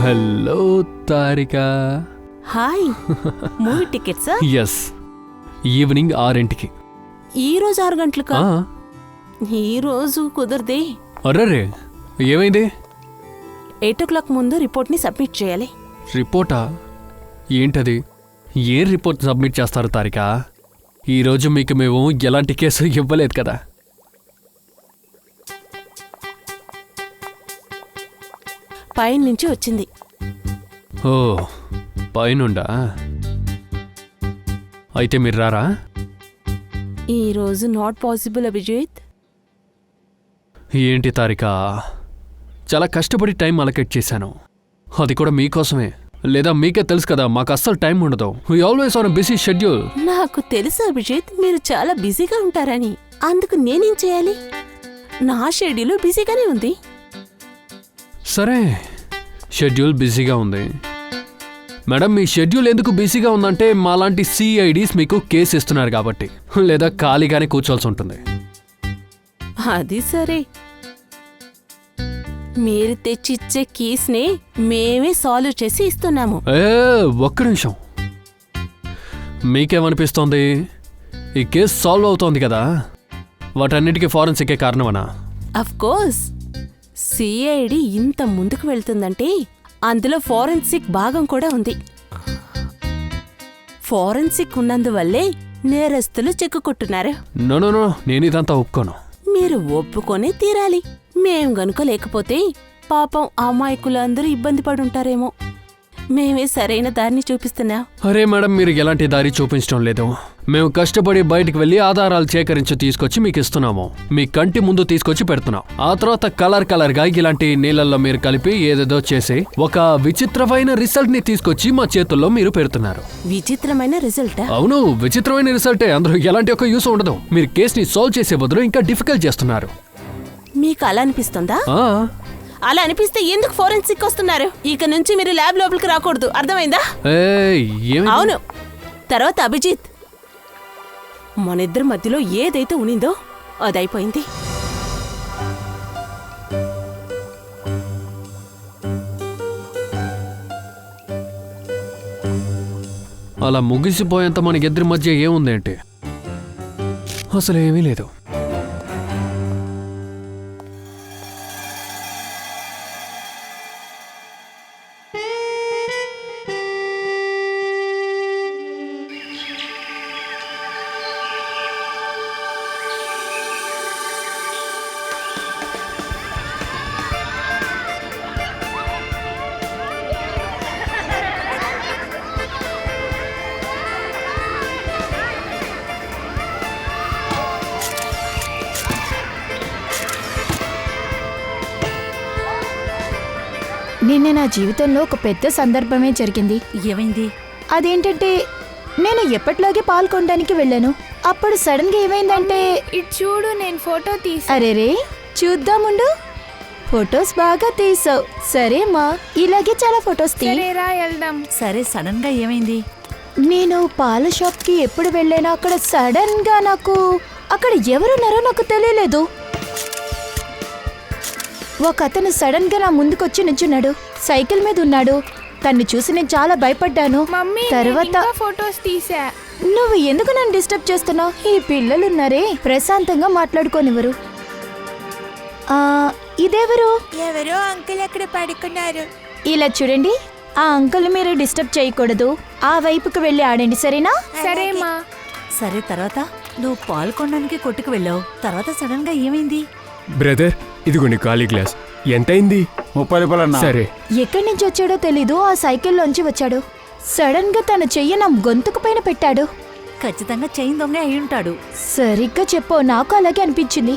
Hello Tarika. Hi. Movie టికెట్సా? Yes, evening 6 ఈ రోజు 6 గంటలకా? ఈ రోజు కుదరదే. అర్రరే, ఏమైంది? 8 o'clock ముందు రిపోర్ట్ని సబ్మిట్ చేయాలి. రిపోర్టా? ఏంటది? ఏం రిపోర్ట్ సబ్మిట్ చేస్తారు తారిక? ఈరోజు మీకు మేము ఎలాంటి కేసు ఇవ్వలేదు కదా. పైన నుంచి వచ్చింది. ఓ, పైనుండా? అయితే మీరు రారా? ఈరోజు నాట్ పాసిబుల్ అభిజిత్. ఏంటి తారిక, చాలా కష్టపడి టైం అలొకేట్ చేశాను, అది కూడా మీకోసమే. లేదా మీకే తెలుసు కదా, మాకు అస్సలు టైం ఉండదు. We always on busy schedule. నాకు తెలుసు అభిజిత్, మీరు చాలా బిజీగా ఉంటారని. అందుకు నేనేం చేయాలి? నా షెడ్యూల్ బిజీగానే ఉంది. సరే, షెడ్యూల్ బిజీగా ఉంది. మేడం, మీ షెడ్యూల్ ఎందుకు బిజీగా ఉందంటే మాలాంటి సిఐడీస్ మీకు కేసు ఇస్తున్నారు కాబట్టి, లేదా ఖాళీగానే కూర్చోవాల్సి ఉంటుంది. అది సరే, మీరు తెచ్చిచ్చే కేసునే మేమే సాల్వ్ చేసి ఇస్తున్నాము. ఒక్క నిమిషం, మీకేమనిపిస్తోంది? ఈ కేసు సాల్వ్ అవుతోంది కదా, వాటన్నిటికీ ఫారెన్సికే కారణమనా? అఫ్ కోర్స్, సిఐడి ఇంత ముందుకు వెళ్తుందంటే అందులో ఫారెన్సిక్ భాగం కూడా ఉంది. ఫారెన్సిక్ ఉన్నందువల్లే నేరస్తులు చిక్కుకుంటున్నారు. నో, నేను ఇదంతా ఒప్పుకోను. మీరు ఒప్పుకొనే తీరాలి. మేం గనుక లేకపోతే పాపం అమాయకులందరూ ఇబ్బంది పడుంటారేమో. మేమే సరైన దారిని చూపిస్తున్నాం. అరే మేడం, మీరు ఎలాంటి దారి చూపించడం లేదు. మేము కష్టపడి బయటికి వెళ్ళి ఆధారాలు సేకరించి తీసుకొచ్చి మీకు ఇస్తున్నాము. మీ కంటి ముందు తీసుకొచ్చి పెడుతున్నాం. ఆ తర్వాత కలర్ గా ఇలాంటి నీళ్ళల్లో మీరు కలిపి ఏదేదో చేసి ఒక విచిత్రమైన రిజల్ట్ ని తీసుకొచ్చి మా చేతుల్లో మీరు పెడుతున్నారు. విచిత్రమైన రిజల్టా? అవును, విచిత్రమైన రిజల్టే. అందులో ఎలాంటి ఒక యూస్ ఉండదు. మీరు కేసుని సాల్వ్ చేసే బదులు ఇంకా డిఫికల్ట్ చేస్తున్నారు. మీకు అలా అనిపిస్తుందా? అలా అనిపిస్తే ఎందుకు ఫోరెన్సిక్ వస్తున్నారు? ఇక నుంచి మీరు ల్యాబ్ లోపలికి రాకూడదు, అర్థమైందా? అవును. తర్వాత అభిజిత్, మనిద్దరి మధ్యలో ఏదైతే ఉనిందో అదైపోయింది. అలా ముగిసిపోయేంత మనకిద్దరి మధ్య ఏముందేంటి? అసలు ఏమీ లేదు. నిన్న నా జీవితంలో ఒక పెద్ద సందర్భమే జరిగింది. ఏమైంది? అదేంటంటే, నేను ఎప్పటిలాగే పాల్గొనడానికి వెళ్ళాను. అప్పుడు సడన్ గా ఏమైందంటే, ఇటు చూడు, నేను ఫోటో తీసా. అరేరే, చూద్దాముండు. ఫొటోస్ బాగా తీసావు. సరే మా, ఇలాగే చాలా ఫొటోస్ సరేరా, వెళ్దాం. సరే, సడన్ గా ఏమైంది? నేను పాల షాప్ కి ఎప్పుడు వెళ్ళానో అక్కడ సడన్ గా అక్కడ ఎవరున్నారో నాకు తెలియలేదు. ఒక అతను సడన్ గా నా ముందుకొచ్చి నించున్నాడు. సైకిల్ మీద ఉన్నాడు. తన్ని చూసి నేను చాలా భయపడ్డాను. తర్వాత ఫోటోస్ తీసా. నువ్వు ఎందుకు నన్ను డిస్టర్బ్ చేస్తున్నావు? ఈ పిల్లలున్నారే, ప్రశాంతంగా మాట్లాడుకోనివ్వరు. ఇదెవరు? ఎవరో అంకుల్ అక్కడ పడుకున్నారు. ఇలా చూడండి, ఆ అంకుల్ మీరు డిస్టర్బ్ చేయకూడదు. ఆ వైపుకి వెళ్ళి ఆడండి, సరేనా? సరేమా. సరే, తర్వాత నువ్వు పాల్గొనడానికి కొట్టుకు వెళ్ళావు. తర్వాత సడన్ గా ఏమైంది? బ్రదర్, ఇదిగోండి ఖాళీ గ్లాస్. ఎంతైంది? 30 రూపాయలన్నా. సరే. ఎక్కడి నుంచి వచ్చాడో తెలీదు. ఆ సైకిల్లోంచి వచ్చాడు. సడన్ గా తన చెయ్యి నా గొంతుకు పైన పెట్టాడు. ఖచ్చితంగా చైన్ దొంగ అయి ఉంటాడు. సరిగ్గా చెప్పు, నాకు అలాగే అనిపించింది.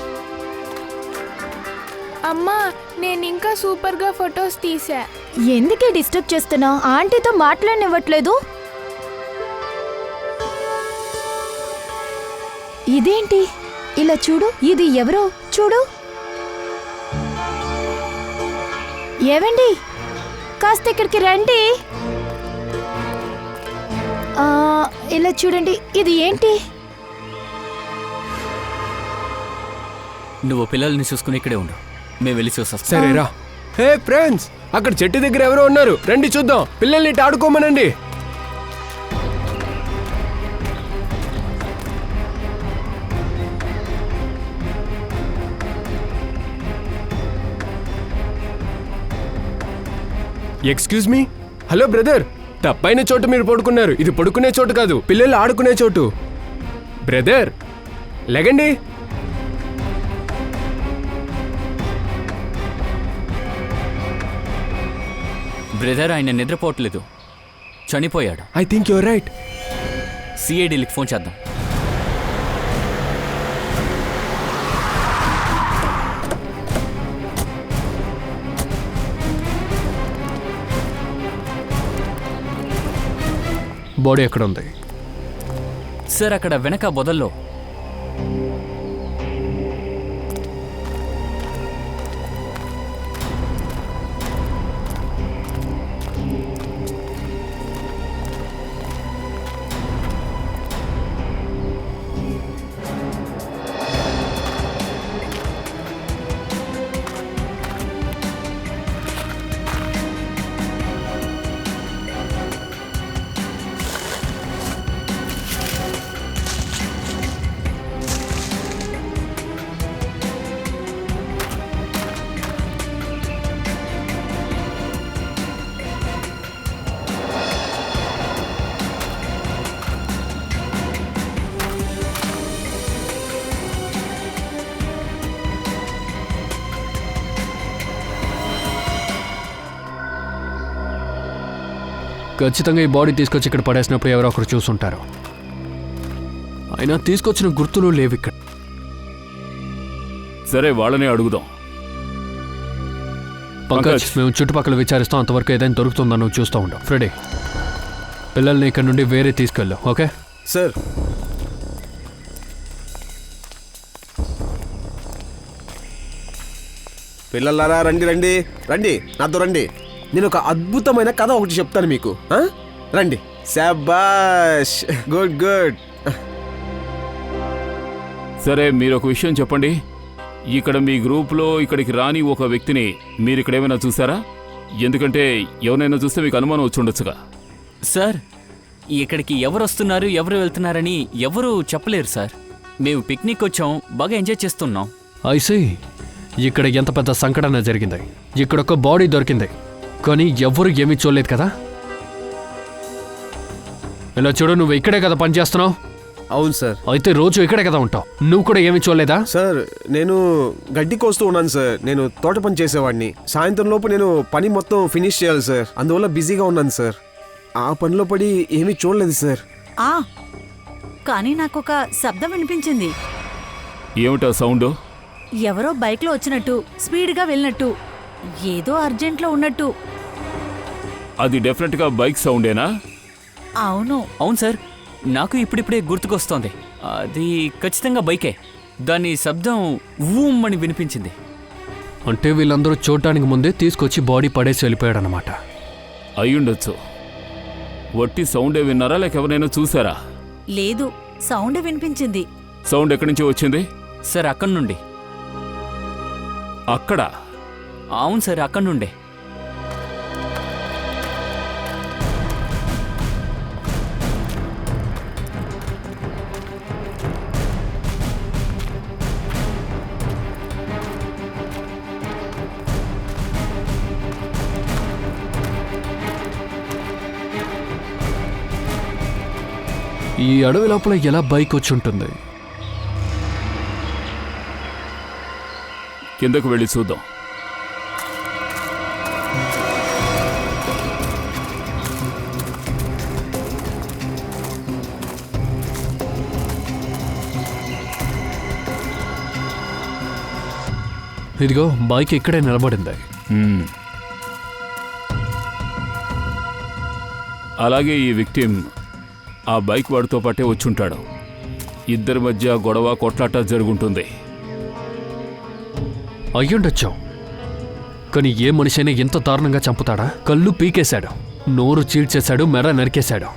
అమ్మా, నేను ఇంకా సూపర్ గా ఫొటోస్ తీసా. ఎందుకే డిస్టర్బ్ చేస్తున్నావు? ఆంటీతో మాట్లాడనివ్వట్లేదు. ఇదేంటి? ఇలా చూడు, ఇది ఎవరో చూడు. ఏవండి, కాస్త ఇక్కడికి రండి. ఇలా చూడండి, ఇది ఏంటి? నువ్వు పిల్లల్ని చూసుకుని ఇక్కడే ఉండు, మేము వెళ్ళి చూసొస్తాం. సరేరా. హే ఫ్రెండ్స్, అక్కడ చెట్టు దగ్గర ఎవరో ఉన్నారు, రండి చూద్దాం. పిల్లల్ని ఇటు ఆడుకోమనండి. ఎక్స్క్యూజ్ మీ, హలో బ్రదర్, తప్పైన చోటు మీరు పడుకున్నారు. ఇది పడుకునే చోటు కాదు, పిల్లలు ఆడుకునే చోటు. బ్రదర్ లెగండి. బ్రదర్, ఆయన నిద్రపోవట్లేదు, చనిపోయాడు. I think your right. సిఐడికి ఫోన్ చేద్దాం. బాడీ ఎక్కడ ఉంది? సార్, అక్కడ వెనక బొదల్లో. ఖచ్చితంగా ఈ బాడీ తీసుకొచ్చి ఇక్కడ పడేసినప్పుడు ఎవరో ఒకరు చూసుంటారు. అయినా తీసుకొచ్చిన గుర్తులు లేవు ఇక్కడ. సరే, వాళ్ళనే అడుగుదాం. పంకజ్, మేము చుట్టుపక్కల విచారిస్తాం. అంతవరకు ఏదైనా దొరుకుతుందో నువ్వు చూస్తూ ఉంటాం. ఫ్రెడీ, పిల్లల్ని ఇక్కడ నుండి వేరే తీసుకెళ్ళు. Okay sir. పిల్లలారా రండి రండి రండి, నాతో రండి. నేను ఒక అద్భుతమైన కథ ఒకటి చెప్తాను మీకు. రండి. శాబాష్, గుడ్ గుడ్. సరే, మీరు ఒక విషయం చెప్పండి. ఇక్కడ మీ గ్రూప్లో ఇక్కడికి రాని ఒక వ్యక్తిని మీరు ఇక్కడ ఏమైనా చూసారా? ఎందుకంటే ఎవరైనా చూస్తే మీకు అనుమానం వచ్చి ఉండొచ్చుగా. సార్, ఇక్కడికి ఎవరు వస్తున్నారు, ఎవరు వెళ్తున్నారని ఎవరూ చెప్పలేరు సార్. మేము పిక్నిక్ వచ్చాం, బాగా ఎంజాయ్ చేస్తున్నాం. ఐసీ, ఇక్కడ ఎంత పెద్ద సంఘటన జరిగింది. ఇక్కడ ఒక బాడీ దొరికింది, కానీ ఎవ్వరు ఏమీ చూడలేదు కదా. ఇలా చూడు, నువ్వు ఇక్కడే కదా పనిచేస్తున్నావు. అవును సార్. అయితే రోజు ఇక్కడే కదా ఉంటావు, నువ్వు కూడా ఏమీ చూడలేదా? సార్, నేను గడ్డి కోస్తూ ఉన్నాను సార్. నేను తోట పని చేసేవాడిని. సాయంత్రం లోపు నేను పని మొత్తం ఫినిష్ చేయాలి సార్. అందువల్ల బిజీగా ఉన్నాను సార్. ఆ పనిలో పడి ఏమీ చూడలేదు సార్. కానీ నాకొక శబ్దం వినిపించింది. ఏమిటా సౌండ్? ఎవరో బైక్లో వచ్చినట్టు, స్పీడ్గా వెళ్ళినట్టు, ఏదో అర్జెంట్లో ఉన్నట్టు. అది డెఫినెట్గా బైక్ సౌండేనా? అవును. అవును సార్, నాకు ఇప్పుడిప్పుడే గుర్తుకొస్తోంది. అది ఖచ్చితంగా బైకే. దాని శబ్దం ఊమ్ అని వినిపించింది. అంటే వీళ్ళందరూ చూడటానికి ముందే తీసుకొచ్చి బాడీ పడేసి వెళ్ళిపోయాడనమాట. అయ్యుండొచ్చు. వట్టి సౌండే విన్నారా, లేక ఎవరైనా చూసారా? లేదు, సౌండ్ వినిపించింది. సౌండ్ ఎక్కడి నుంచి వచ్చింది? సార్, అక్కడి నుండి. అక్కడ? అవును సార్, అక్కడి నుండే. ఈ అడవి లోపల ఎలా బైక్ వచ్చి ఉంటుంది? కిందకు వెళ్ళి చూద్దాం. ఇదిగో, బైక్ ఇక్కడే నిలబడింది. అలాగే ఈ విక్టిమ్ ఆ బైక్ వాడితో పాటే వచ్చుంటాడు. ఇద్దరి మధ్య గొడవ, కొట్లాట జరుగుంటుంది. అయ్యుండొచ్చు, కానీ ఏ మనిషైనా ఎంత దారుణంగా చంపుతాడా? కళ్ళు పీకేశాడు, నోరు చీల్చేశాడు, మెడ నరికేశాడు.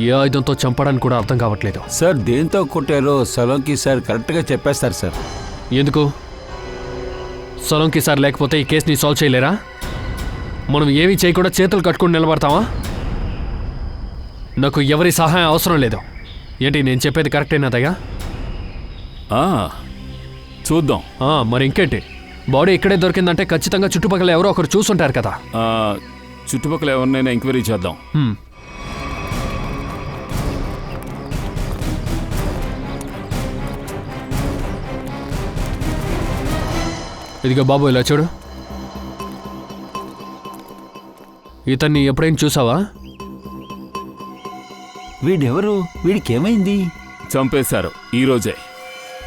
ఏ ఆయుధంతో చంపడానికి కూడా అర్థం కావట్లేదు. సార్, దేంతో కొట్టారో సలోంకి సార్ కరెక్ట్గా చెప్పేస్తారు సార్. ఎందుకు? సొలంకి సార్ లేకపోతే ఈ కేసుని సాల్వ్ చేయలేరా? మనం ఏమీ చేయకుండా చేతులు కట్టుకుని నిలబడతామా? నాకు ఎవరి సహాయం అవసరం లేదు. ఏంటి నేను చెప్పేది కరెక్టేనాదయ్యా? చూద్దాం. మరి ఇంకేంటి, బాడీ ఇక్కడే దొరికిందంటే ఖచ్చితంగా చుట్టుపక్కల ఎవరో ఒకరు చూసుంటారు కదా. చుట్టుపక్కల ఎవరినైనా ఎంక్వైరీ చేద్దాం. ఇదిగో బాబు, ఇలా చూడు. ఇతన్ని ఎప్పుడైనా చూసావా? వీడెవరు? వీడికేమైంది? చంపేశారు ఈరోజే.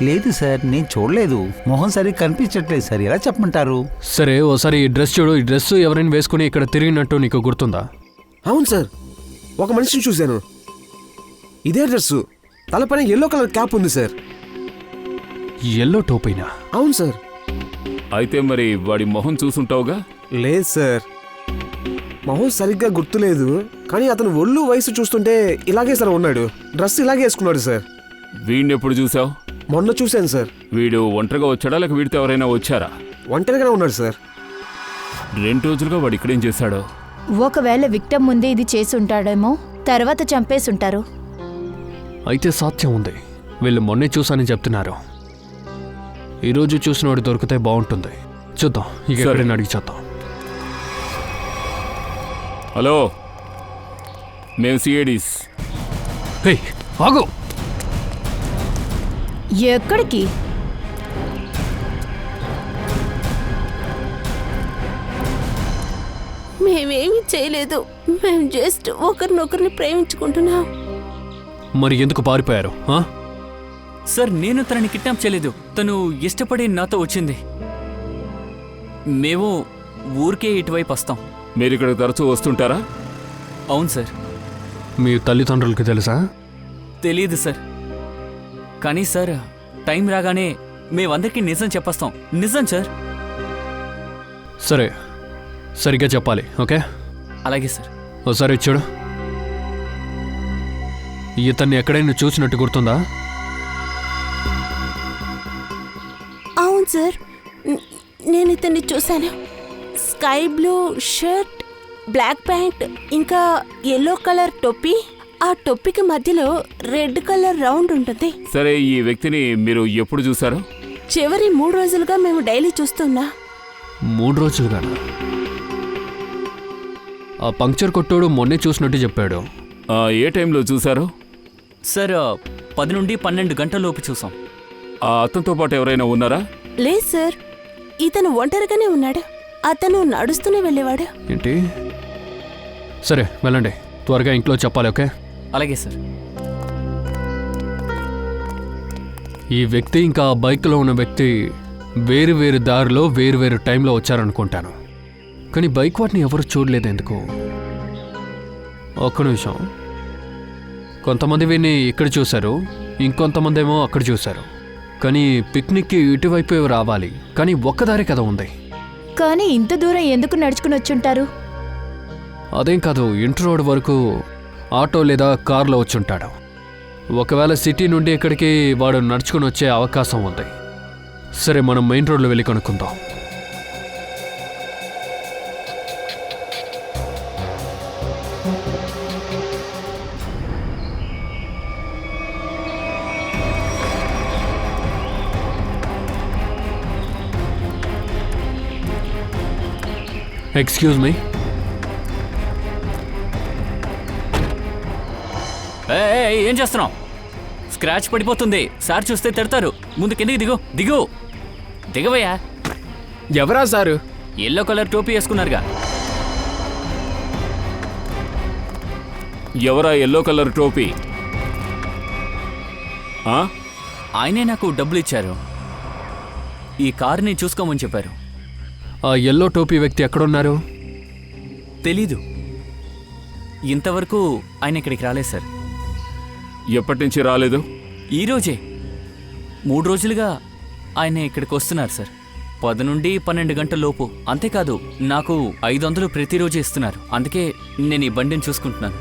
లేదు సార్, నేను చూడలేదు. మొహం సరిగ్గా కనిపించట్లేదు సార్, ఎలా చెప్పమంటారు? సరే ఓసారి ఈ డ్రెస్ చూడు. ఈ డ్రెస్ ఎవరైనా వేసుకుని ఇక్కడ తిరిగినట్టు నీకు గుర్తుందా? అవును సార్, ఒక మనిషిని చూశాను. ఇదే డ్రెస్సు, తలపైన ఎల్లో కలర్ క్యాప్ ఉంది సార్. ఎల్లో టోపీనా? అవును సార్. అయితే మరి వాడి మొహం చూసుంటావుగా? లేదు సార్, మొహం సరిగ్గా గుర్తులేదు. కానీ అతను ఒళ్ళు వయసు చూస్తుంటే ఇలాగే సార్ ఉన్నాడు. డ్రెస్ ఇలాగే వేసుకున్నాడు సార్. వీడిని ఎప్పుడు చూసావు? మొన్న చూశాను సార్. వీడు ఒంటరిగా వచ్చాడా లేక వీడితో ఎవరైనా వచ్చారా? ఒంటరిగానే ఉన్నాడు సార్. 2 రోజులుగా వాడు ఇక్కడేం చేశాడు? ఒకవేళ విక్టమ్ ముందే ఇది చేసి ఉంటాడేమో, తర్వాత చంపేసుంటారు. అయితే సాధ్యం ఉంది. వీళ్ళు మొన్నే చూసానని చెప్తున్నారు. ఈరోజు చూసినవాడు దొరికితే బాగుంటుంది. చూద్దాం, ఇక ఎక్కడైనా అడిగి చూద్దాం. హలో, మేము సిఐడీస్. హే, ఆగు. ఎక్కడికి? మేమేమీ చేయలేదు. మేము జస్ట్ ఒకరినొకరిని ప్రేమించుకుంటున్నాం. మరి ఎందుకు పారిపోయారు? సార్, నేను తనని కిడ్నాప్ చేయలేదు. తను ఇష్టపడి నాతో వచ్చింది. మేము ఊరికే ఇటువైపు వస్తాం. మీరు ఇక్కడ తరచూ వస్తుంటారా? అవును సార్. మీ తల్లిదండ్రులకి తెలుసా? తెలియదు సార్. కానీ సార్, టైం రాగానే మేమందరికీ నిజం చెప్పేస్తాం. నిజం సార్. సరే, సరిగ్గా చెప్పాలి. ఓకే, అలాగే సార్. ఒకసారి చూడు. ఇతన్ని ఎక్కడైనా చూసినట్టు గుర్తుందా? అవును సార్, నేను ఇతన్ని చూశాను. Sky blue shirt, black pant, ఇంకా ఎల్లో కలర్ టోపీ. ఆ టోపీకి మధ్యలో రెడ్ కలర్ రౌండ్ ఉంటుంది. సరే, ఈ వ్యక్తిని మీరు ఎప్పుడు చూసారు? చివరి 3 రోజులుగా మేము డైలీ చూస్తున్నా. 3 రోజులుగా? ఆ పంక్చర్ కొట్టోడు మొన్నే చూసినట్టు చెప్పాడు. ఏ టైంలో చూసారు? సార్, 10 నుండి 12 గంటల లోపు చూసాం. అతనితో పాటు ఎవరైనా ఉన్నారా? లేదు సార్, ఇతను ఒంటరిగానే ఉన్నాడు. అతను నడుస్తూనే వెళ్ళేవాడు. ఏంటి? సరే, వెళ్ళండి. త్వరగా ఇంట్లో చెప్పాలి. ఓకే, అలాగే సార్. ఈ వ్యక్తి ఇంకా ఆ బైక్లో ఉన్న వ్యక్తి వేరు వేరు దారిలో వేరు వేరు టైంలో వచ్చారనుకుంటాను. కానీ బైక్ వాటిని ఎవరు చూడలేదు. ఎందుకు? ఒక్క నిమిషం. కొంతమంది వీడిని ఇక్కడ చూశారు, ఇంకొంతమంది ఏమో అక్కడ చూశారు. కానీ పిక్నిక్కి ఇటువైపు రావాలి, కానీ ఒక్కదారి కదా ఉంది. కానీ ఇంత దూరం ఎందుకు నడుచుకుని వచ్చుంటారు? అదేం కాదు, ఇంటర్ రోడ్ వరకు ఆటో లేదా కార్లో వచ్చుంటాడు. ఒకవేళ సిటీ నుండి ఇక్కడికి వాడు నడుచుకుని వచ్చే అవకాశం ఉంది. సరే, మనం మెయిన్ రోడ్లో వెళ్ళి కనుక్కుందాం. Excuse me. ఏం చేస్తున్నావు? స్క్రాచ్ పడిపోతుంది. సార్ చూస్తే తిడతారు. ముందు కిందికి దిగు. దిగు, దిగవయ్యా. ఎవరా సారు? ఎల్లో కలర్ టోపీ వేసుకున్నారుగా. ఎవరా ఎల్లో కలర్ టోపీ? ఆయనే నాకు డబ్బులు ఇచ్చారు. ఈ కారుని చూసుకోమని చెప్పారు. ఆ ఎల్లో టోపీ వ్యక్తి ఎక్కడున్నారు? తెలీదు. ఇంతవరకు ఆయన ఇక్కడికి రాలేదు సార్. ఎప్పటి నుంచి రాలేదు? ఈరోజే. 3 రోజులుగా ఆయన ఇక్కడికి వస్తున్నారు సార్. 10 నుండి 12 గంటల లోపు. అంతేకాదు, నాకు 500 ప్రతిరోజు ఇస్తున్నారు. అందుకే నేను ఈ బండిని చూసుకుంటున్నాను.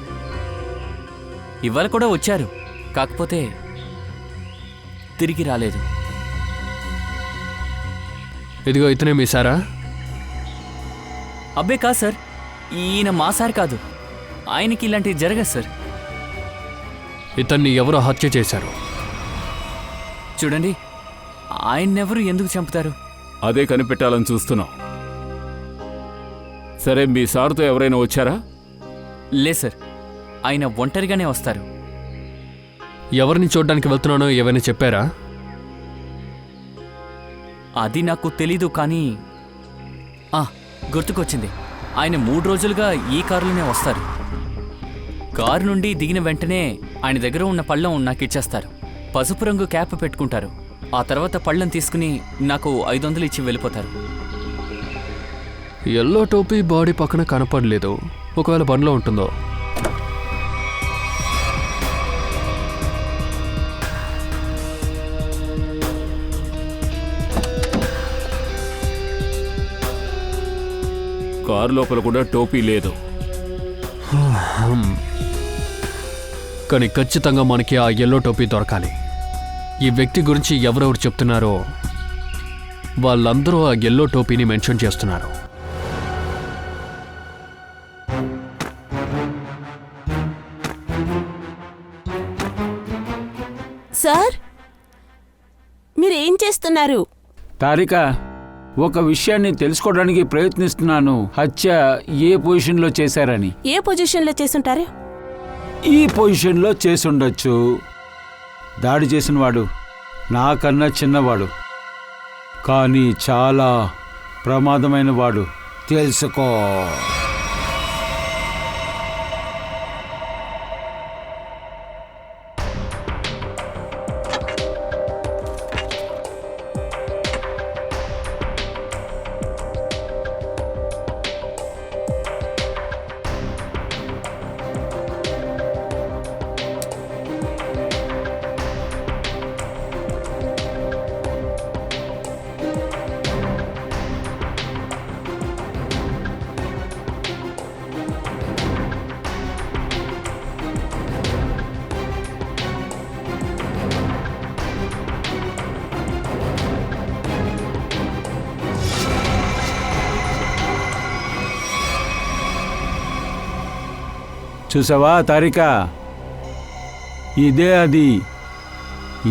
ఇవాళ కూడా వచ్చారు, కాకపోతే తిరిగి రాలేదు. ఇదిగో ఇతనే మీ సారా? అబ్బే కాదు సార్, ఈయన మా సార్ కాదు. ఆయనకి ఇలాంటివి జరగదు సార్. ఇతన్ని ఎవరో హత్య చేశారు. చూడండి, ఆయన్నెవరు ఎందుకు చంపుతారు? అదే కనిపెట్టాలని చూస్తున్నాం. సరే, మీ సార్తో ఎవరైనా వచ్చారా? లే సార్, ఆయన ఒంటరిగానే వస్తారు. ఎవరిని చూడ్డానికి వెళ్తున్నానో ఏమైనా చెప్పారా? అది నాకు తెలీదు, కానీ గుర్తుకొచ్చింది. ఆయన 3 రోజులుగా ఈ కారులోనే వస్తారు. కారు నుండి దిగిన వెంటనే ఆయన దగ్గర ఉన్న పళ్ళం నాకు ఇచ్చేస్తారు. పసుపు రంగు క్యాప్ పెట్టుకుంటారు. ఆ తర్వాత పళ్ళం తీసుకుని నాకు 500 ఇచ్చి వెళ్ళిపోతారు. ఎల్లో టోపీ బాడీ పక్కన కనపడలేదు. ఒకవేళ బండ్లో ఉంటుందో. కారు లోపల కూడా టోపీ లేదు. కానీ ఖచ్చితంగా మనకి ఆ ఎల్లో టోపీ దొరకాలి. ఈ వ్యక్తి గురించి ఎవరెవరు చెప్తున్నారో వాళ్ళందరూ ఆ ఎల్లో టోపీని మెన్షన్ చేస్తున్నారు. సార్, మీరేం చేస్తున్నారు? తారిక, ఒక విషయాన్ని తెలుసుకోవడానికి ప్రయత్నిస్తున్నాను. హత్య ఏ పొజిషన్లో చేశారని. ఏ పొజిషన్లో చేసుంటారు? ఈ పొజిషన్లో చేసుండొచ్చు. దాడి చేసినవాడు నాకన్నా చిన్నవాడు, కానీ చాలా ప్రమాదమైన వాడు. తెలుసుకో. చూసావా తారిక, ఇదే అది.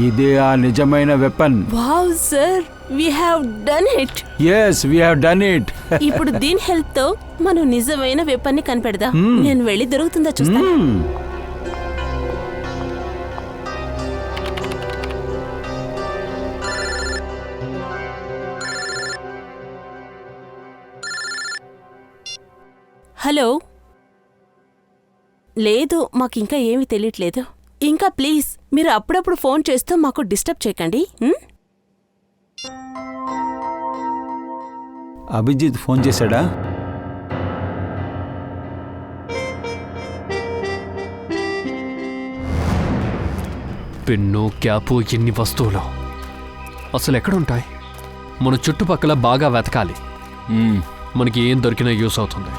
ఇదే ఆ నిజమైన weapon. Wow sir, we have done it. yes we have done it. ఇప్పుడు దీని హెల్ప్ తో మనం నిజమైన వెపన్ ని కనిపెడదాం. నేను వెళ్ళి దొరుకుతుందా చూస్తాను. హలో. లేదు, మాకింకా ఏమీ తెలియట్లేదు. ఇంకా ప్లీజ్ మీరు అప్పుడప్పుడు ఫోన్ చేస్తూ మాకు డిస్టర్బ్ చేయకండి. అభిజిత్ ఫోన్ చేశాడా? పెన్ను, క్యాపు, ఎన్ని వస్తువులు అసలు ఎక్కడుంటాయి? మన చుట్టుపక్కల బాగా వెతకాలి. మనకి ఏం దొరికినా యూస్ అవుతుంది.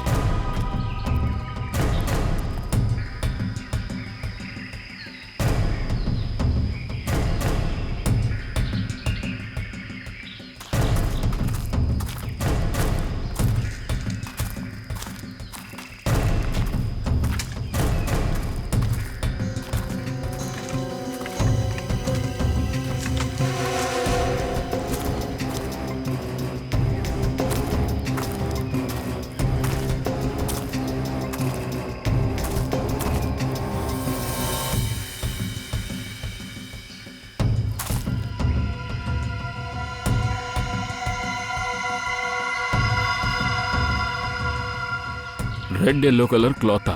Red yellow colour cloth.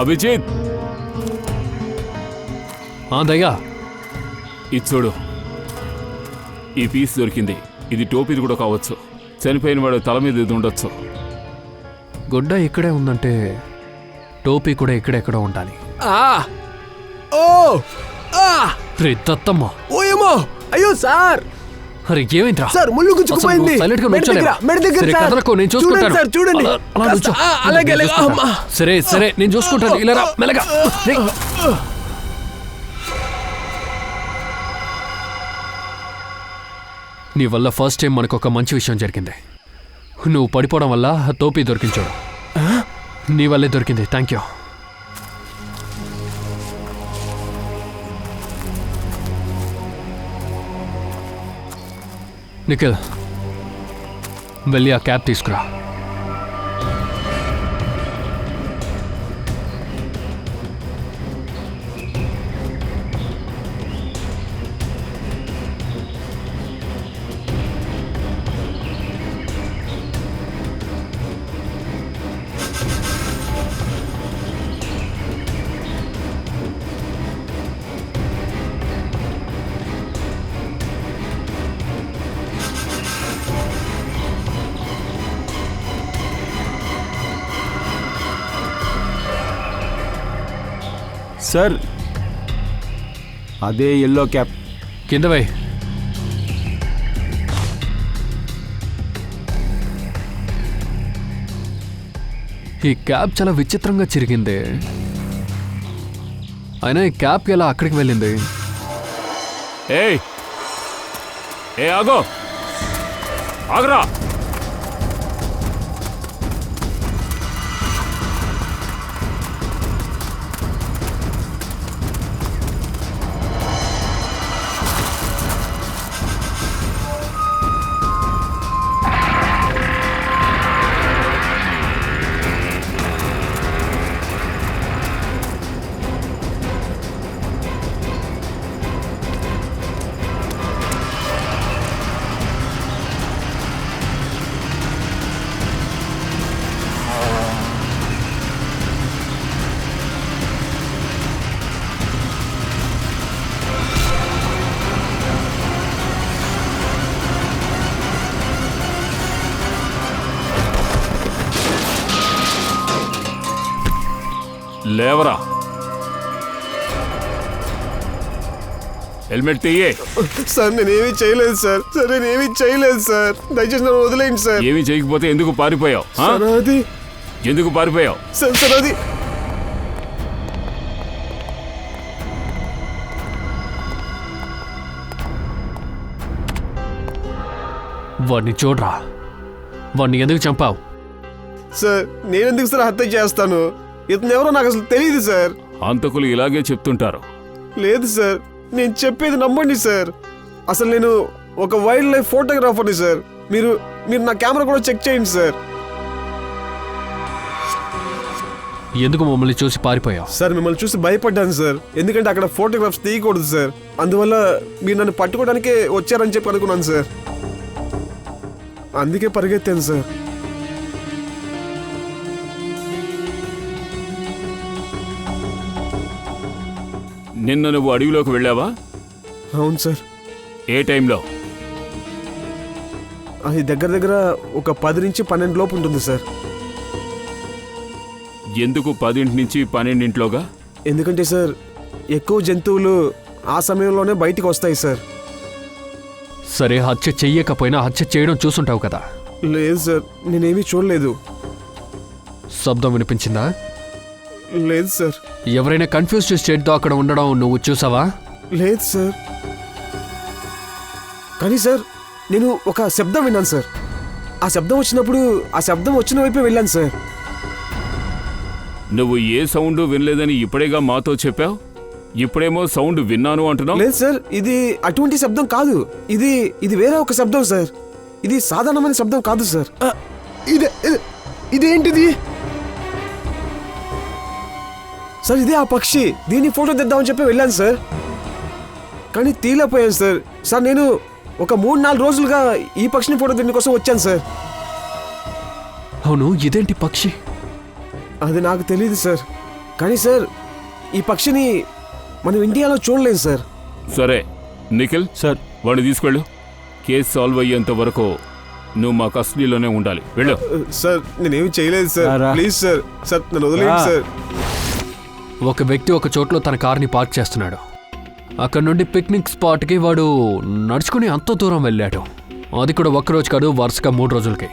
Abhijit, దయ్యా, ఇది చూడు. ఈ పీస్ దొరికింది. ఇది టోపీది కూడా కావచ్చు. చనిపోయిన వాడు తల మీద ఇది ఉండొచ్చు. గుడ్డ ఇక్కడే ఉందంటే టోపీ కూడా ఇక్కడెక్కడో ఉండాలి. రే దత్తమ్మ. ఓయమ్మో, అయ్యో సార్. అరే ఏమైందిరా? సార్, ముళ్ళు గుచ్చుకుపోయింది. సైలెంట్ గా మెడ దగ్గర, మెడ దగ్గర సరే, సార్. కదలకు, నేను చూసుకుంటాను. సార్, చూడండి. అలా నుంచో. అలాగే, అలాగే. అమ్మా. సరే సరే, నేను చూసుకుంటాను. ఇలా రా, మెల్లగా. రేయ్. నీ వల్ల ఫస్ట్ టైం మనకు ఒక మంచి విషయం జరిగింది. నువ్వు పడిపోవడం వల్ల టోపీ దొరికించాడు. నీ వల్లే దొరికింది. Thank you. నిఖిల్, వెళ్ళి ఆ క్యాబ్ తీసుకురా. సార్ అదే ఎల్లో క్యాప్. కింద వై. ఈ క్యాబ్ చాలా విచిత్రంగా చిరిగింది. అయినా ఈ క్యాబ్ ఎలా అక్కడికి వెళ్ళింది? ఏయ్ ఏ ఆగో, ఆగరా. లేవరా, హెల్మెట్ తీయే. సార్ నేనేమీ చేయలేదు సార్. నేనేమీ చేయలేదు సార్. దయచేసి నన్ను వదిలేయండి సార్. ఏమీ చేయకపోతే ఎందుకు పారిపోయావు? అది ఎందుకు పారిపోయావు? సార్ అది వాడిని చూడరా. వాడిని ఎందుకు చంపావు? సార్ నేనెందుకు సార్ హత్య చేస్తాను? ఇతను ఎవరో నాకు అసలు తెలియదు సార్. హంతకులు ఇలాగే చెప్తుంటారు. లేదు సార్, నేను చెప్పేది నమ్మండి సార్. అసలు నేను ఒక వైల్డ్ లైఫ్ ఫోటోగ్రాఫర్ని సార్. మీరు నా కెమెరా కూడా చెక్ చేయండి సార్. ఎందుకు మమ్మల్ని చూసి పారిపోయావు? సార్ మిమ్మల్ని చూసి భయపడ్డాను సార్. ఎందుకంటే అక్కడ ఫోటోగ్రాఫ్స్ తీయకూడదు సార్. అందువల్ల మీరు నన్ను పట్టుకోవడానికే వచ్చారని చెప్పి అనుకున్నాను సార్. అందుకే పరిగెత్తాను సార్. నిన్న నువ్వు అడవిలోకి వెళ్ళావా? అవును సార్. ఏ టైంలో? అది దగ్గర ఒక 10 నుంచి 12 లోపు ఉంటుంది సార్. ఎందుకు 10 నుంచి 12 ఎందుకంటే సార్ ఎక్కువ జంతువులు ఆ సమయంలోనే బయటికి వస్తాయి సార్. సరే, హత్య చెయ్యకపోయినా హత్య చేయడం చూసుంటావు కదా? లేదు సార్, నేనేమీ చూడలేదు. శబ్దం వినిపించిందా? లేదు సార్. ఎవరైనా కన్ఫ్యూజ్డ్ స్టేట్తో అక్కడ ఉండడం నువ్వు చూసావా? లేదు సార్. కానీ సార్ నేను ఒక శబ్దం విన్నాను సార్. ఆ శబ్దం వచ్చినప్పుడు ఆ శబ్దం వచ్చిన వైపే వెళ్ళాను సార్. నువ్వు ఏ సౌండ్ వినలేదని ఇప్పుడేగా మాతో చెప్పావు. ఇప్పుడేమో సౌండ్ విన్నాను అంటున్నావు. లేదు సార్, ఇది అటువంటి శబ్దం కాదు. ఇది వేరే ఒక శబ్దం సార్. ఇది సాధారణమైన శబ్దం కాదు సార్. ఇదేంటిది సార్? ఇదే ఆ పక్షి. దీన్ని ఫోటో తెద్దామని చెప్పి వెళ్ళాను సార్, కానీ తీలేకపోయాను సార్. సార్ నేను ఒక 3-4 రోజులుగా ఈ పక్షిని ఫోటో తీయడం కోసం వచ్చాను సార్. అవును, ఇదేంటి పక్షి? అది నాకు తెలియదు సార్. కానీ సార్ ఈ పక్షిని మనం ఇండియాలో చూడలేదు సార్. సరే నిఖిల్ సార్, వాడిని తీసుకెళ్ళు. కేసు సాల్వ్ అయ్యేంత వరకు నువ్వు మా కస్టడీలోనే ఉండాలి. వెళ్ళు. సార్ నేనేమి చేయలేదు సార్. ప్లీజ్ సార్, సార్ నన్ను వదిలేయండి సార్. ఒక వ్యక్తి ఒక చోట్లో తన కార్ని పార్క్ చేస్తున్నాడు. అక్కడ నుండి పిక్నిక్ స్పాట్కి వాడు నడుచుకుని అంత దూరం వెళ్ళాడు. అది కూడా ఒక్కరోజు కాదు, వరుసగా 3 రోజులకి.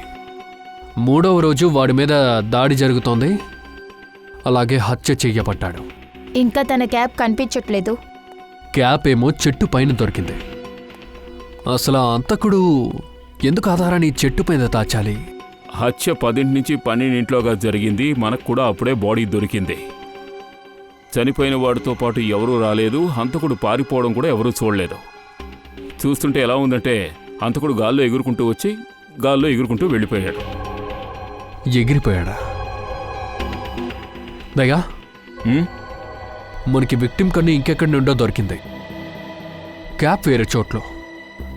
3వ రోజు వాడి మీద దాడి జరుగుతోంది. అలాగే హత్య చెయ్యబడ్డాడు. ఇంకా తన క్యాబ్ కనిపించట్లేదు. క్యాప్ ఏమో చెట్టు పైన దొరికింది. అసలు ఆ అంతకుడు ఎందుకు ఆధారాన్ని చెట్టు మీద దాచాలి? హత్య 10 నుంచి 12 జరిగింది. మనకు కూడా అప్పుడే బాడీ దొరికింది. చనిపోయిన వాడితో పాటు ఎవరూ రాలేదు. హంతకుడు పారిపోవడం కూడా ఎవరూ చూడలేదు. చూస్తుంటే ఎలా ఉందంటే హంతకుడు గాల్లో ఎగురుకుంటూ వచ్చి గాల్లో ఎగురుకుంటూ వెళ్ళిపోయాడు. ఎగిరిపోయాడా? దయా, మనకి విక్టిమ్ కన్నా ఇంకెక్కడి నుండో దొరికింది. క్యాప్ వేరే చోట్లో.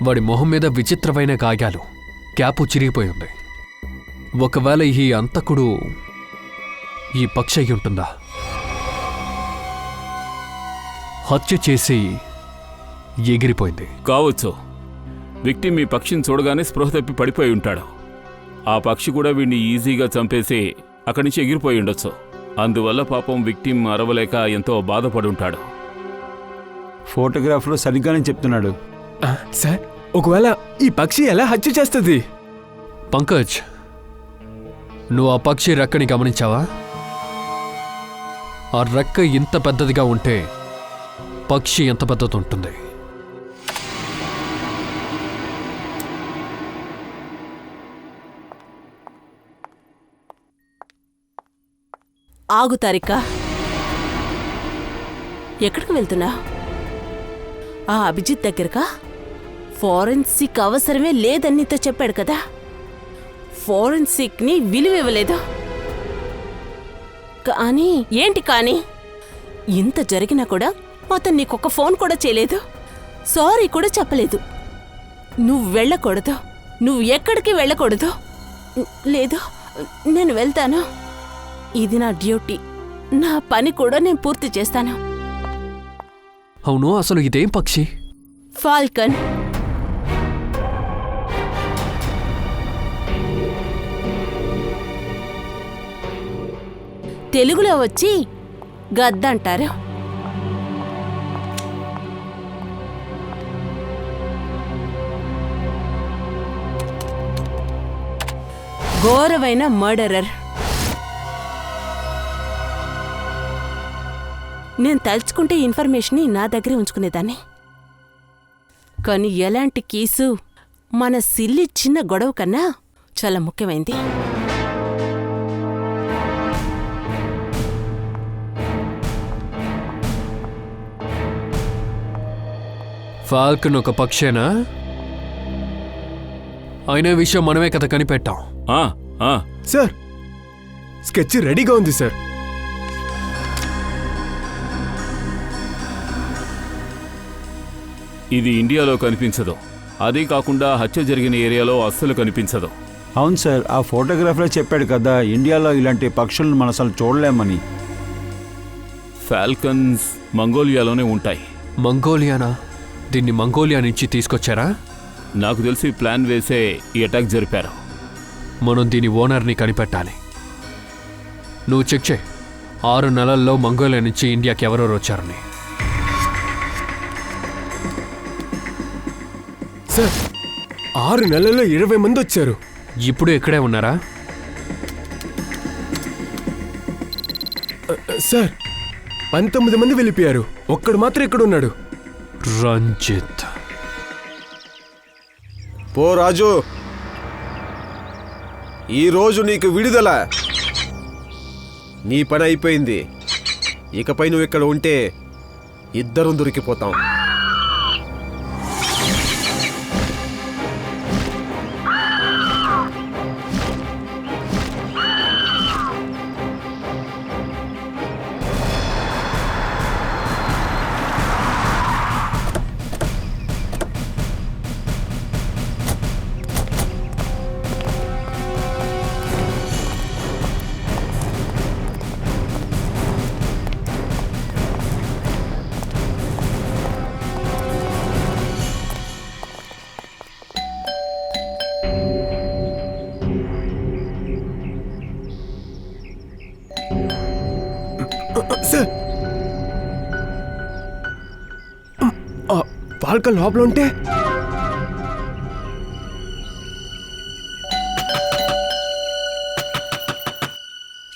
వాడి మొహం మీద విచిత్రమైన గాయాలు. క్యాపు చిరిగిపోయి ఉంది. ఒకవేళ ఈ అంతకుడు ఈ పక్షి అయి ఉంటుందా? హత్య చేసి ఎగిరిపోయింది కావచ్చు. విక్టిమ్ ఈ పక్షిని చూడగానే స్పృహ తప్పి పడిపోయి ఉంటాడు. ఆ పక్షి కూడా వీడిని ఈజీగా చంపేసి అక్కడి నుంచి ఎగిరిపోయి ఉండొచ్చు. అందువల్ల పాపం విక్టిమ్ అరవలేక ఎంతో బాధపడి ఉంటాడు. ఫోటోగ్రాఫర్ సరిగ్గానే చెప్తున్నాడు. సార్, ఒకవేళ ఈ పక్షి ఎలా హత్య చేస్తుంది? పంకజ్, నువ్వు ఆ పక్షి రెక్కని గమనించావా? ఆ రెక్క ఇంత పెద్దదిగా ఉంటే పక్షి ఎంత పెద్దది ఉంటుంది? ఆగు తారిక, ఎక్కడికి వెళ్తున్నా? ఆ అభిజిత్ దగ్గరకా? ఫోరెన్సిక్ అవసరమే లేదని నీతో చెప్పాడు కదా. ఫోరెన్సిక్ని విలువివ్వలేదు. కానీ ఏంటి కానీ? ఇంత జరిగినా కూడా అతను నీకొక ఫోన్ కూడా చేయలేదు. సారీ కూడా చెప్పలేదు. నువ్వు వెళ్ళకూడదు. నువ్వు ఎక్కడికి వెళ్ళకూడదు. లేదు, నేను వెళ్తాను. ఇది నా డ్యూటీ. నా పని కూడా నేను పూర్తి చేస్తాను. అవును, అసలు ఇదేం పక్షి? ఫాల్కన్. తెలుగులో వచ్చి గద్ద అంటారు. ఘోరమైన మర్డరర్. నేను తలుచుకుంటే ఇన్ఫర్మేషన్ని నా దగ్గరే ఉంచుకునేదాన్ని. కానీ ఎలాంటి కేసు మన సిల్లి చిన్న గొడవ కన్నా చాలా ముఖ్యమైంది. ఫాల్కన్ ఒక పక్షేనా? అయిన విషయం మనమే కదా కనిపెట్టాం. సార్, స్కెచ్ రెడీగా ఉంది సార్. ఇది ఇండియాలో కనిపించదు. అదే కాకుండా హత్య జరిగిన ఏరియాలో అస్సలు కనిపించదు. అవును సార్, ఆ ఫోటోగ్రాఫర్ చెప్పాడు కదా, ఇండియాలో ఇలాంటి పక్షులను మనం అసలు చూడలేమని. ఫాల్కన్స్ మంగోలియాలోనే ఉంటాయి. మంగోలియానా? దీన్ని మంగోలియా నుంచి తీసుకొచ్చారా? నాకు తెలిసి ప్లాన్ వేసే ఈ అటాక్ జరిపారు. మనం దీని ఓనర్ని కనిపెట్టాలి. నువ్వు చెక్ చేయి. 6 నెలల్లో మంగోలియా నుంచి ఇండియాకి ఎవరెవరు వచ్చారని. సార్, 6 నెలల్లో 20 మంది వచ్చారు. ఇప్పుడు ఇక్కడే ఉన్నారా? సార్, 19 మంది వెళ్ళిపోయారు. ఒక్కడు మాత్రం ఇక్కడ ఉన్నాడు. రంజిత్. పో రాజు, ఈరోజు నీకు విడుదల. నీ పని అయిపోయింది. ఇకపై నువ్వు ఇక్కడ ఉంటే ఇద్దరం దొరికిపోతాం. సార్, ఫాల్కన్ లోపల ఉంటే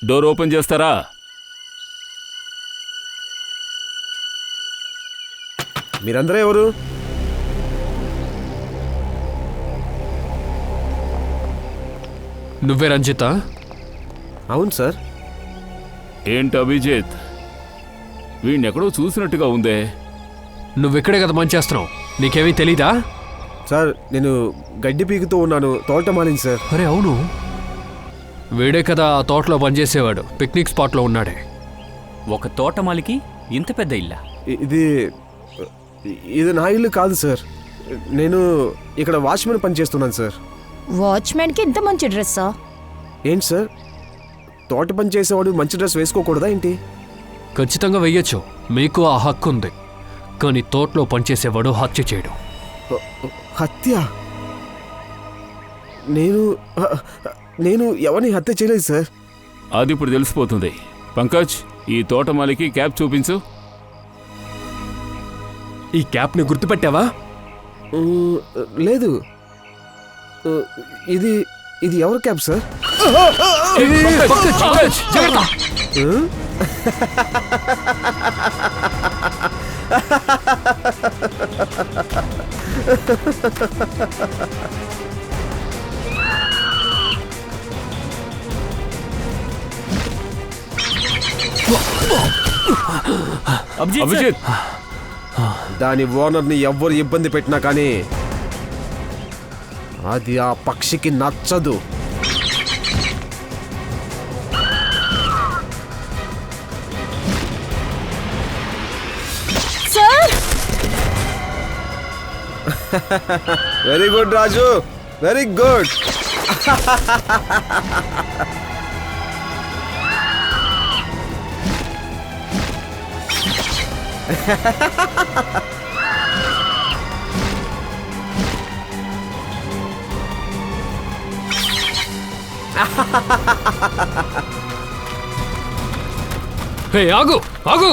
డోర్ ఓపెన్ చేస్తారా? మీరందరూ ఎవరు? నువ్వే రంజిత? అవును సార్. ఏంటి అభిజిత్, వీణ్ణెక్కడో చూసినట్టుగా ఉందే. నువ్వెక్కడే కదా పనిచేస్తున్నావు, నీకేమీ తెలీదా? సార్ నేను గడ్డి పీకుతూ ఉన్నాను, తోటమాలింది సార్. అరే అవును, వీడే కదా ఆ తోటలో పనిచేసేవాడు, పిక్నిక్ స్పాట్లో ఉన్నాడే. ఒక తోటమాలికి ఇంత పెద్ద ఇల్లా? ఇది ఇది నా ఇల్లు కాదు సార్. నేను ఇక్కడ వాచ్మెన్ పనిచేస్తున్నాను సార్. వాచ్మెన్కి ఇంత మంచి డ్రెస్సా? ఏంటి సార్, తోట పని చేసేవాడు మంచి డ్రెస్ వేసుకోకూడదా ఏంటి? ఖచ్చితంగా వెయ్యొచ్చు, మీకు ఆ హక్కు ఉంది. కానీ తోటలో పనిచేసేవాడు హత్య చేయడం. హత్య? నేను ఎవరిని హత్య చేయలేదు సార్. అది ఇప్పుడు తెలిసిపోతుంది. పంకజ్, ఈ తోటమాలికి క్యాప్ చూపించు. ఈ క్యాప్ని గుర్తుపెట్టావా? లేదు. ఇది ఇది ఎవరి క్యాప్ సార్? అభిజిత్, దాని ఓనర్ని ఎవ్వరు ఇబ్బంది పెట్టినా కానీ అది ఆ పక్షికి నచ్చదు. వెరీ గుడ్ రాజు, వెరీ గుడ్. హే ఆగు ఆగు,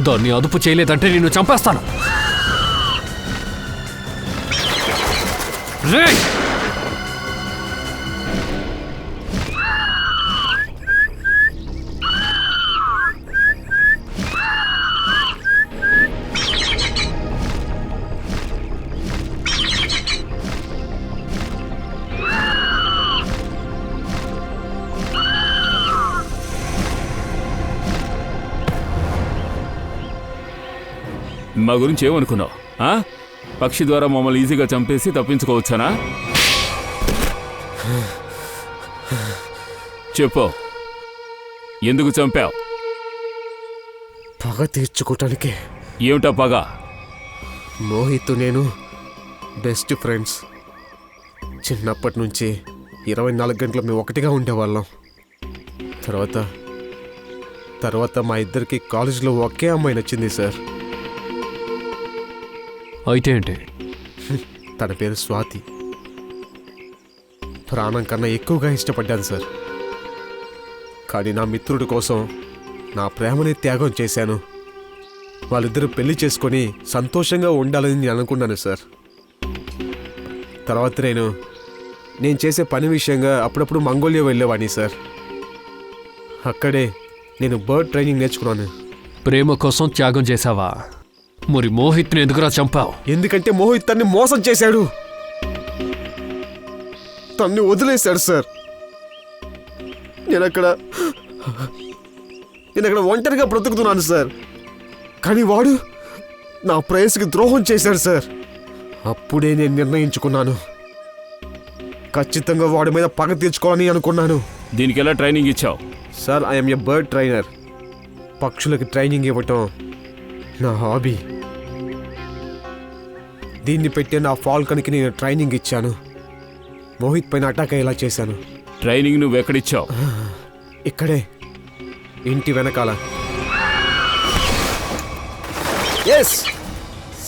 దాన్ని అదుపు చేయలేదంటే నిన్ను చంపేస్తాను. రేయ్, మా గురించి ఏమనుకున్నావు? పక్షి ద్వారా మమ్మల్ని ఈజీగా చంపేసి తప్పించుకోవచ్చానా? చెప్పు, ఎందుకు చంపావు? పగ తీర్చుకోవటానికి. ఏమిటా పగ? మోహిత్ నేను బెస్ట్ ఫ్రెండ్స్. చిన్నప్పటి నుంచి 24 గంటలు మేము ఒకటిగా ఉండేవాళ్ళం. తర్వాత మా ఇద్దరికి కాలేజీలో ఒకే అమ్మాయి నచ్చింది సార్. అయితే ఏంటి? తన పేరు స్వాతి. ప్రాణం కన్నా ఎక్కువగా ఇష్టపడ్డాను సార్. కానీ నా మిత్రుడి కోసం నా ప్రేమని త్యాగం చేశాను. వాళ్ళిద్దరూ పెళ్లి చేసుకొని సంతోషంగా ఉండాలని నేను అనుకున్నాను సార్. తర్వాత నేను చేసే పని విషయంగా అప్పుడప్పుడు మంగోలియా వెళ్ళేవాడిని సార్. అక్కడే నేను బర్డ్ ట్రైనింగ్ నేర్చుకున్నాను. ప్రేమ కోసం త్యాగం చేశావా? మరి మోహిత్ని ఎందుకురా చంపావు? ఎందుకంటే మోహిత్ తన్ని మోసం చేశాడు, తన్ని వదిలేశాడు సార్. నేను అక్కడ ఒంటరిగా బ్రతుకుతున్నాను సార్. కానీ వాడు నా ప్రేయస్కి ద్రోహం చేశాడు సార్. అప్పుడే నేను నిర్ణయించుకున్నాను, ఖచ్చితంగా వాడి మీద పగ తీర్చుకోవాలని అనుకున్నాను. దీనికి ఎలా ట్రైనింగ్ ఇచ్చావు? Sir, I'm a bird trainer. పక్షులకి ట్రైనింగ్ ఇవ్వటం నా హాబీ. దీన్ని పెట్టే నా ఫాల్కన్కి నేను ట్రైనింగ్ ఇచ్చాను. మోహిత్ పైన అటాక్ అయ్యేలా చేశాను. ట్రైనింగ్ నువ్వు ఎక్కడిచ్చావు? ఇక్కడే, ఇంటి వెనకాల. ఎస్,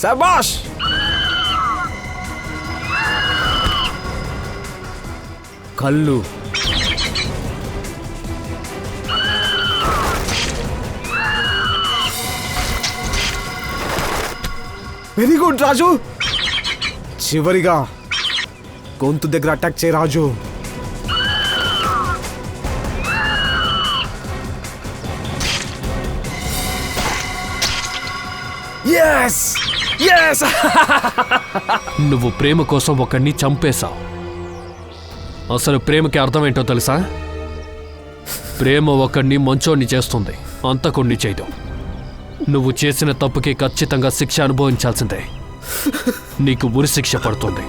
శభాష్. కళ్ళు, వెరీ గుడ్ రాజు. చివరిగా గొంతు దగ్గర అటాక్ చేయ రాజు. Yes, Yes! నువ్వు ప్రేమ కోసం ఒకడిని చంపేశావు. అసలు ప్రేమకి అర్థం ఏంటో తెలుసా? ప్రేమ ఒకడిని మంచోడిని చేస్తుంది, అంతకుణ్ణి చేయదు. నువ్వు చేసిన తప్పుకి ఖచ్చితంగా శిక్ష అనుభవించాల్సిందే. నీకు ఉరి శిక్ష పడుతుంది.